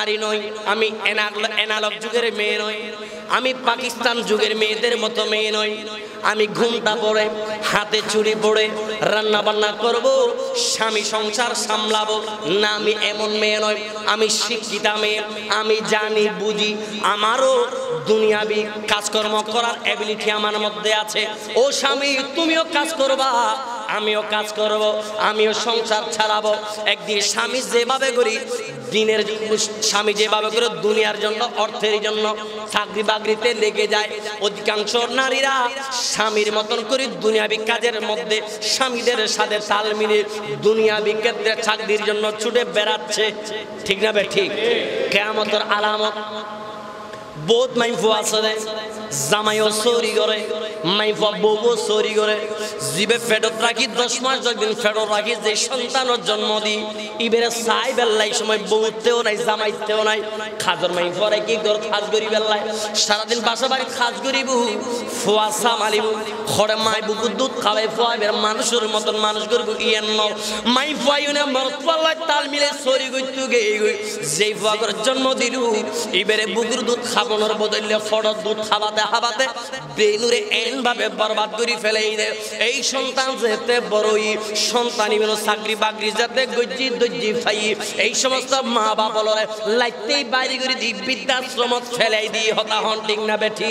নারী নই, আমি অ্যানালগ যুগের মেয়ে নই, আমি পাকিস্তান যুগের মেয়েদের মতো মেয়ে নই। আমি ঘুমটা পড়ে হাতে চুড়ি পড়ে রান্না বান্না করব, স্বামী সংসার সামলাবো না, আমি এমন মেয়ে নই। আমি শিক্ষিতা মেয়ে, আমি জানি বুঝি, আমারও দুনিয়াবি কাজকর্ম করার এবিলিটি আমার মধ্যে আছে। ও স্বামী, তুমিও কাজ করবা, আমিও কাজ করব, আমিও সংসার ছাড়াবো। একদিন স্বামী যেভাবে করি দিনের, স্বামী যেভাবে করে দুনিয়ার জন্য অর্থের জন্য চাকরি বাকরিতে লেগে যায়, অধিকাংশ নারীরা স্বামীর মতন করে দুনিয়াবি কাজের মধ্যে স্বামীদের সাথে তাল মিলে দুনিয়াবি ক্ষেত্রে চাকরির জন্য ছুটে বেড়াচ্ছে। ঠিক না বে ঠিক? কিয়ামতের আলামত বহুত মাইফু আছে, জামাইও চুরি করে, মাইফা বউও চুরি করে, জিবে ফেরত রাখি 10 মাস 10 দিন ফেরত রাখি যে সন্তানের জন্ম দি, ইবেরে চাই বেল্লাই সময় বউতেও নাই জামাইতেও নাই, খাজর মাইফরে কি কর খাজ করি বেল্লাই সারাদিন বাসা বাড়ি খাজ করিব, ফোয়া সামালিব, খড়ে মাই বুকু দুধ খাওয়াই ফোয়া বের মানুষের মতন মানুষ করব ইয়েন ন মাই ফোয়াইনে মরত পাল্লাই তাল মিলে চুরি করতে গে যেই ফোয়া করে জন্ম দিলু, ইবেরে বুকুর দুধ খাবানোর বদলে ফড়র দুধ খাওয়াতে খাওয়াতে বেনুরে এন ভাবে বরবাদ করে ফেলেই দে। এই সন্তান যেতে বড়ই সন্তানি বেরো চাকরি বাকরি যাতে গজ্জি দজ্জি ফাই, এই সমস্ত মা বাবা বলরে লাইতেই বাইরে করে দি বৃদ্ধাশ্রমত ফেলাই দি হতা হন। ঠিক না বেঠি?